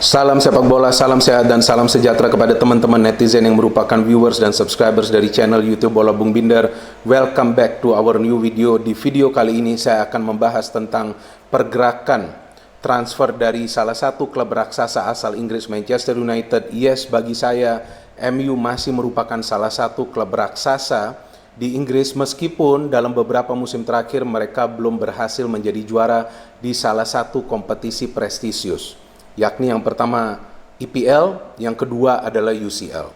Salam sepak bola, salam sehat dan salam sejahtera kepada teman-teman netizen yang merupakan viewers dan subscribers dari channel YouTube Bola Bung Binder. Welcome back to our new video. Di video kali ini saya akan membahas tentang pergerakan transfer dari salah satu klub raksasa asal Inggris, Manchester United. Yes, bagi saya MU masih merupakan salah satu klub raksasa di Inggris, meskipun dalam beberapa musim terakhir mereka belum berhasil menjadi juara di salah satu kompetisi prestisius, yakni yang pertama EPL, yang kedua adalah UCL.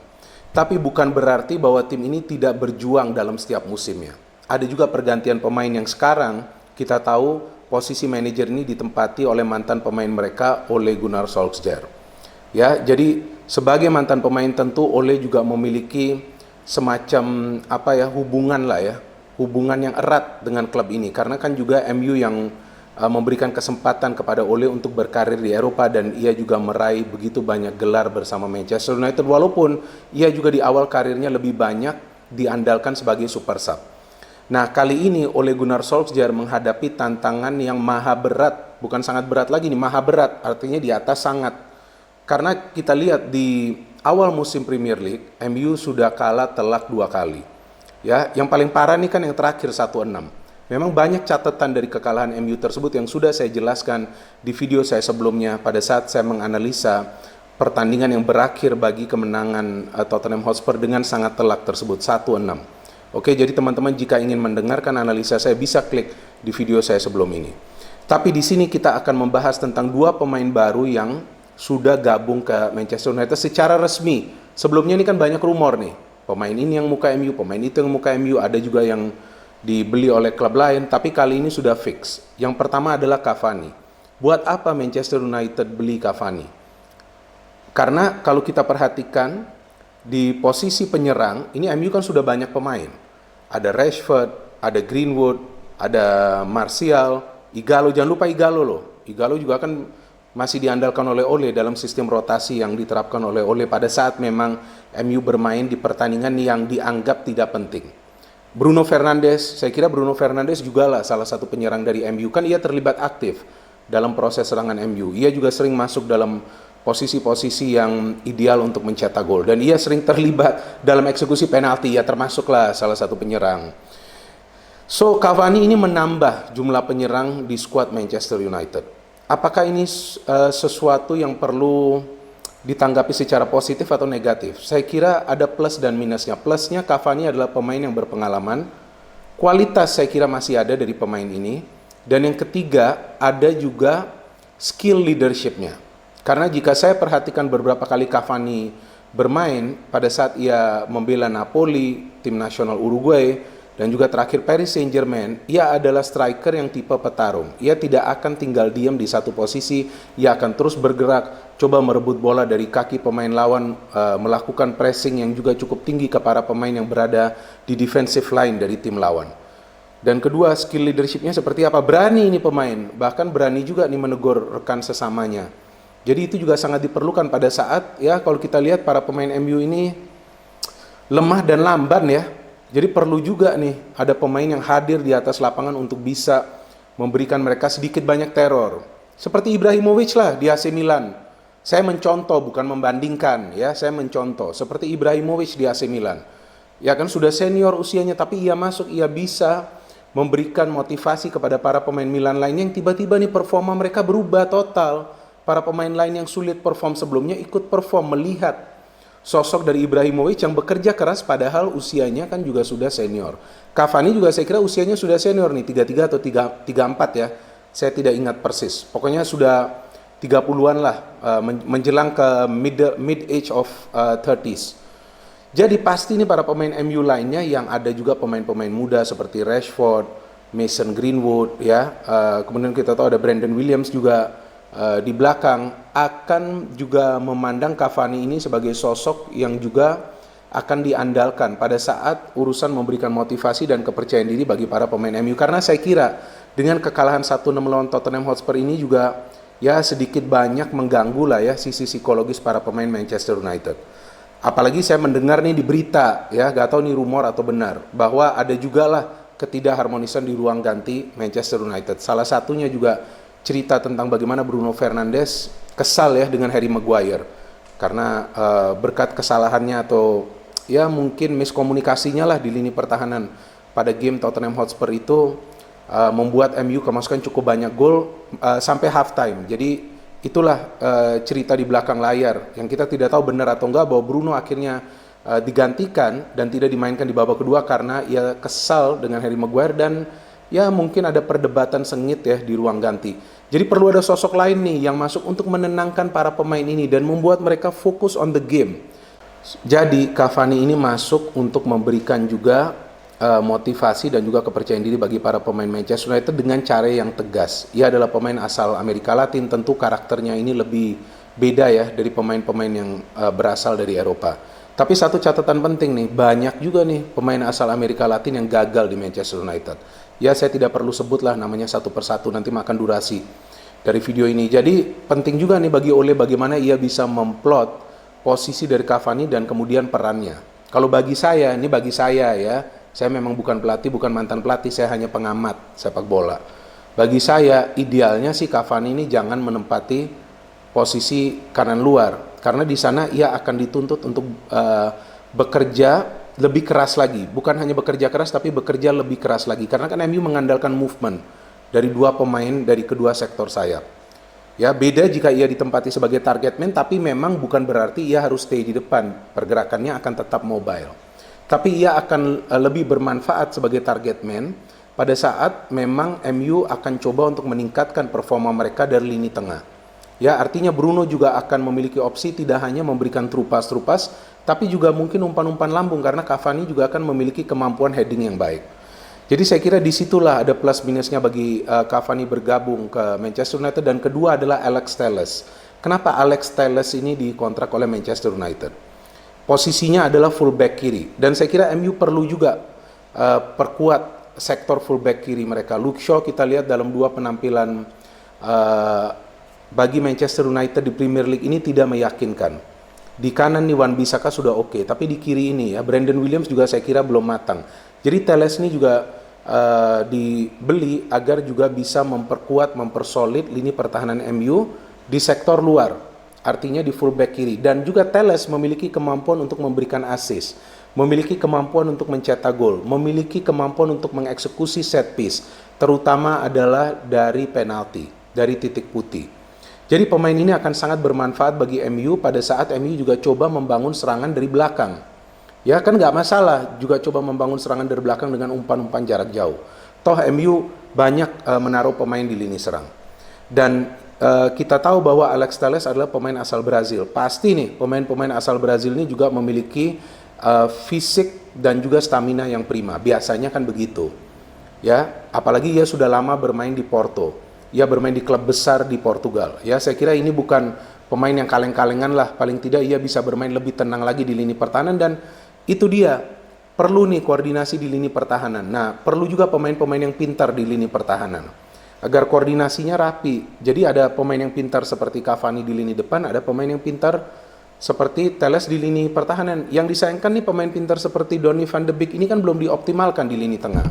Tapi bukan berarti bahwa tim ini tidak berjuang dalam setiap musimnya. Ada juga pergantian pemain yang sekarang kita tahu posisi manajer ini ditempati oleh mantan pemain mereka, Ole Gunnar Solskjaer. Ya, jadi sebagai mantan pemain tentu Ole juga memiliki semacam hubungan yang erat dengan klub ini, karena kan juga MU yang memberikan kesempatan kepada Ole untuk berkarir di Eropa, dan ia juga meraih begitu banyak gelar bersama Manchester United, walaupun ia juga di awal karirnya lebih banyak diandalkan sebagai super sub. Nah, kali ini Ole Gunnar Solskjaer menghadapi tantangan yang maha berat, bukan sangat berat lagi nih, maha berat, artinya di atas sangat. Karena kita lihat di awal musim Premier League, MU sudah kalah telak 2 kali. Ya, yang paling parah nih kan yang terakhir 1-6. Memang banyak catatan dari kekalahan MU tersebut yang sudah saya jelaskan di video saya sebelumnya pada saat saya menganalisa pertandingan yang berakhir bagi kemenangan Tottenham Hotspur dengan sangat telak tersebut, 1-6. Oke, jadi teman-teman jika ingin mendengarkan analisa saya bisa klik di video saya sebelum ini. Tapi di sini kita akan membahas tentang 2 pemain baru yang sudah gabung ke Manchester United secara resmi. Sebelumnya ini kan banyak rumor nih, pemain ini yang muka MU, pemain itu yang muka MU, ada juga yang dibeli oleh klub lain, tapi kali ini sudah fix. Yang pertama adalah Cavani. Buat apa Manchester United beli Cavani? Karena kalau kita perhatikan di posisi penyerang, ini MU kan sudah banyak pemain. Ada Rashford, ada Greenwood, ada Martial, Ighalo, jangan lupa Ighalo loh. Ighalo juga kan masih diandalkan oleh Ole dalam sistem rotasi yang diterapkan oleh Ole pada saat memang MU bermain di pertandingan yang dianggap tidak penting. Bruno Fernandes, saya kira Bruno Fernandes juga lah salah satu penyerang dari MU, kan ia terlibat aktif dalam proses serangan MU. Ia juga sering masuk dalam posisi-posisi yang ideal untuk mencetak gol, dan ia sering terlibat dalam eksekusi penalti, ya termasuklah salah satu penyerang. So, Cavani ini menambah jumlah penyerang di skuad Manchester United. Apakah ini sesuatu yang perlu ditanggapi secara positif atau negatif? Saya kira ada plus dan minusnya. Plusnya, Cavani adalah pemain yang berpengalaman. Kualitas saya kira masih ada dari pemain ini. Dan yang ketiga, ada juga skill leadership-nya. Karena jika saya perhatikan beberapa kali Cavani bermain pada saat ia membela Napoli, tim nasional Uruguay, dan juga terakhir Paris Saint-Germain, ia adalah striker yang tipe petarung. Ia tidak akan tinggal diam di satu posisi, ia akan terus bergerak, coba merebut bola dari kaki pemain lawan, melakukan pressing yang juga cukup tinggi ke para pemain yang berada di defensive line dari tim lawan. Dan kedua, skill leadership-nya seperti apa? Berani ini pemain, bahkan berani juga nih menegur rekan sesamanya. Jadi itu juga sangat diperlukan pada saat, ya kalau kita lihat para pemain MU ini lemah dan lamban ya. Jadi perlu juga nih ada pemain yang hadir di atas lapangan untuk bisa memberikan mereka sedikit banyak teror. Seperti Ibrahimovic lah di AC Milan. Saya mencontoh, bukan membandingkan ya, saya mencontoh. Seperti Ibrahimovic di AC Milan. Ya kan sudah senior usianya, tapi ia masuk, ia bisa memberikan motivasi kepada para pemain Milan lainnya yang tiba-tiba nih performa mereka berubah total. Para pemain lain yang sulit perform sebelumnya ikut perform, melihat sosok dari Ibrahimovic yang bekerja keras padahal usianya kan juga sudah senior. Cavani juga saya kira usianya sudah senior nih, 33 atau 34 ya. Saya tidak ingat persis. Pokoknya sudah 30-an lah, menjelang ke mid age of 30s. Jadi pasti nih para pemain MU lainnya yang ada juga pemain-pemain muda seperti Rashford, Mason Greenwood ya. Kemudian kita tahu ada Brandon Williams juga di belakang, akan juga memandang Cavani ini sebagai sosok yang juga akan diandalkan pada saat urusan memberikan motivasi dan kepercayaan diri bagi para pemain MU. Karena saya kira dengan kekalahan 1-6 melawan Tottenham Hotspur ini juga ya sedikit banyak mengganggu lah ya sisi psikologis para pemain Manchester United. Apalagi saya mendengar nih di berita ya, gak tahu nih rumor atau benar, bahwa ada juga lah ketidakharmonisan di ruang ganti Manchester United. Salah satunya juga cerita tentang bagaimana Bruno Fernandes kesal ya dengan Harry Maguire karena berkat kesalahannya atau ya mungkin miskomunikasinya lah di lini pertahanan pada game Tottenham Hotspur itu membuat MU kemasukan cukup banyak gol sampai halftime. Jadi itulah cerita di belakang layar yang kita tidak tahu benar atau enggak bahwa Bruno akhirnya digantikan dan tidak dimainkan di babak kedua karena ia kesal dengan Harry Maguire dan ya mungkin ada perdebatan sengit ya di ruang ganti. Jadi perlu ada sosok lain nih yang masuk untuk menenangkan para pemain ini dan membuat mereka fokus on the game. Jadi Cavani ini masuk untuk memberikan juga motivasi dan juga kepercayaan diri bagi para pemain Manchester United dengan cara yang tegas. Ia adalah pemain asal Amerika Latin, tentu karakternya ini lebih beda ya dari pemain-pemain yang berasal dari Eropa. Tapi satu catatan penting nih, banyak juga nih pemain asal Amerika Latin yang gagal di Manchester United. Ya saya tidak perlu sebutlah namanya satu persatu, nanti makan durasi dari video ini. Jadi penting juga nih bagi Ole bagaimana ia bisa memplot posisi dari Cavani dan kemudian perannya. Kalau bagi saya, ini bagi saya ya, saya memang bukan pelatih, bukan mantan pelatih, saya hanya pengamat sepak bola. Bagi saya, idealnya sih Cavani ini jangan menempati posisi kanan luar, karena di sana ia akan dituntut untuk bekerja lebih keras lagi. Bukan hanya bekerja keras, tapi bekerja lebih keras lagi. Karena kan MU mengandalkan movement dari dua pemain dari kedua sektor sayap. Ya, beda jika ia ditempati sebagai target man, tapi memang bukan berarti ia harus stay di depan. Pergerakannya akan tetap mobile. Tapi ia akan lebih bermanfaat sebagai target man pada saat memang MU akan coba untuk meningkatkan performa mereka dari lini tengah. Ya, artinya Bruno juga akan memiliki opsi tidak hanya memberikan true pass, tapi juga mungkin umpan-umpan lambung karena Cavani juga akan memiliki kemampuan heading yang baik. Jadi saya kira disitulah ada plus minusnya bagi Cavani bergabung ke Manchester United. Dan kedua adalah Alex Telles. Kenapa Alex Telles ini dikontrak oleh Manchester United? Posisinya adalah fullback kiri. Dan saya kira MU perlu juga perkuat sektor fullback kiri mereka. Luke Shaw kita lihat dalam dua penampilan bagi Manchester United di Premier League ini tidak meyakinkan. Di kanan nih Wan-Bissaka sudah oke, tapi di kiri ini ya Brandon Williams juga saya kira belum matang. Jadi Telles ini juga dibeli agar juga bisa memperkuat, mempersolid lini pertahanan MU di sektor luar, artinya di fullback kiri. Dan juga Telles memiliki kemampuan untuk memberikan assist, memiliki kemampuan untuk mencetak gol, memiliki kemampuan untuk mengeksekusi set piece, terutama adalah dari penalti, dari titik putih. Jadi pemain ini akan sangat bermanfaat bagi MU pada saat MU juga coba membangun serangan dari belakang. Ya kan nggak masalah juga coba membangun serangan dari belakang dengan umpan-umpan jarak jauh. Toh MU banyak menaruh pemain di lini serang. Dan kita tahu bahwa Alex Telles adalah pemain asal Brazil. Pasti nih pemain-pemain asal Brazil ini juga memiliki fisik dan juga stamina yang prima. Biasanya kan begitu. Ya, apalagi ia sudah lama bermain di Porto. Ia bermain di klub besar di Portugal. Ya, saya kira ini bukan pemain yang kaleng-kalengan lah. Paling tidak ia bisa bermain lebih tenang lagi di lini pertahanan dan itu dia. Perlu nih koordinasi di lini pertahanan. Nah, perlu juga pemain-pemain yang pintar di lini pertahanan. Agar koordinasinya rapi. Jadi ada pemain yang pintar seperti Cavani di lini depan, ada pemain yang pintar seperti Telles di lini pertahanan. Yang disayangkan nih pemain pintar seperti Donny van de Beek ini kan belum dioptimalkan di lini tengah.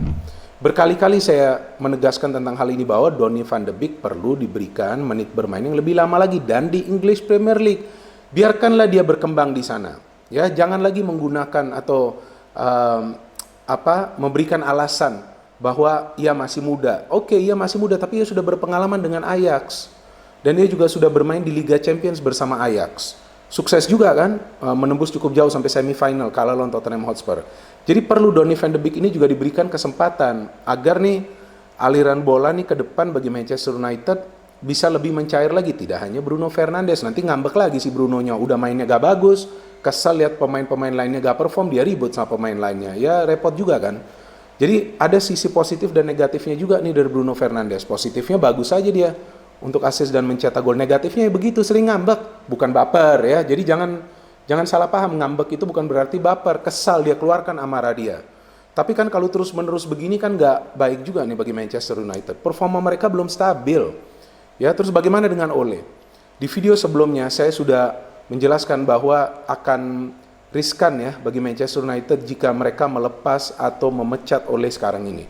Berkali-kali saya menegaskan tentang hal ini bahwa Donny van de Beek perlu diberikan menit bermain yang lebih lama lagi dan di English Premier League. Biarkanlah dia berkembang di sana. Ya, jangan lagi menggunakan atau memberikan alasan bahwa ia masih muda. Oke, ia masih muda tapi ia sudah berpengalaman dengan Ajax. Dan dia juga sudah bermain di Liga Champions bersama Ajax. Sukses juga kan, menembus cukup jauh sampai semifinal kalah lawan Tottenham Hotspur. Jadi perlu Donny van de Beek ini juga diberikan kesempatan agar nih aliran bola nih ke depan bagi Manchester United bisa lebih mencair lagi. Tidak hanya Bruno Fernandes, nanti ngambek lagi si Brunonya, udah mainnya gak bagus, kesal lihat pemain-pemain lainnya gak perform, dia ribut sama pemain lainnya, ya repot juga kan. Jadi ada sisi positif dan negatifnya juga nih dari Bruno Fernandes. Positifnya bagus saja dia untuk assist dan mencetak gol, negatifnya begitu sering ngambek, bukan baper ya. Jadi jangan salah paham, ngambek itu bukan berarti baper, kesal dia keluarkan amarah dia. Tapi kan kalau terus-menerus begini kan nggak baik juga nih bagi Manchester United. Performa mereka belum stabil. Ya, terus bagaimana dengan Ole? Di video sebelumnya saya sudah menjelaskan bahwa akan riskan ya bagi Manchester United jika mereka melepas atau memecat Ole sekarang ini.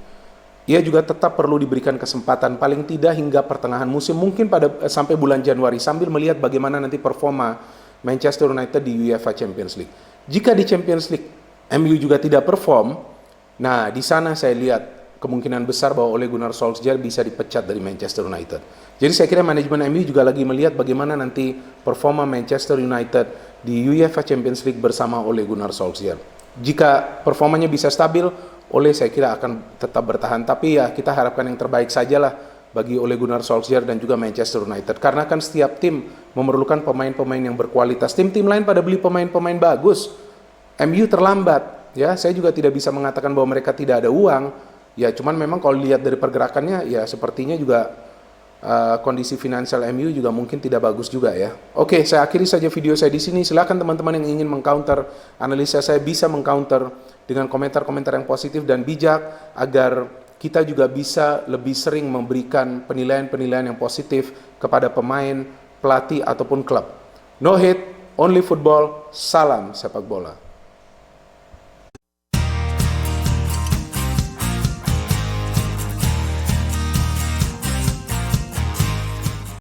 ia juga tetap perlu diberikan kesempatan paling tidak hingga pertengahan musim, mungkin sampai bulan Januari, sambil melihat bagaimana nanti performa Manchester United di UEFA Champions League. Jika di Champions League MU juga tidak perform, nah di sana saya lihat kemungkinan besar bahwa Ole Gunnar Solskjaer bisa dipecat dari Manchester United. Jadi saya kira manajemen MU juga lagi melihat bagaimana nanti performa Manchester United di UEFA Champions League bersama Ole Gunnar Solskjaer. Jika performanya bisa stabil, Ole saya kira akan tetap bertahan, tapi ya kita harapkan yang terbaik sajalah bagi Ole Gunnar Solskjaer dan juga Manchester United, karena kan setiap tim memerlukan pemain-pemain yang berkualitas. Tim-tim lain pada beli pemain-pemain bagus, MU terlambat. Ya, saya juga tidak bisa mengatakan bahwa mereka tidak ada uang. Ya, cuman memang kalau lihat dari pergerakannya, ya sepertinya juga kondisi finansial MU juga mungkin tidak bagus juga ya. Oke, saya akhiri saja video saya di sini. Silakan teman-teman yang ingin mengcounter analisa saya bisa mengcounter dengan komentar-komentar yang positif dan bijak, agar kita juga bisa lebih sering memberikan penilaian-penilaian yang positif kepada pemain, pelatih, ataupun klub. No hate, only football, salam sepak bola.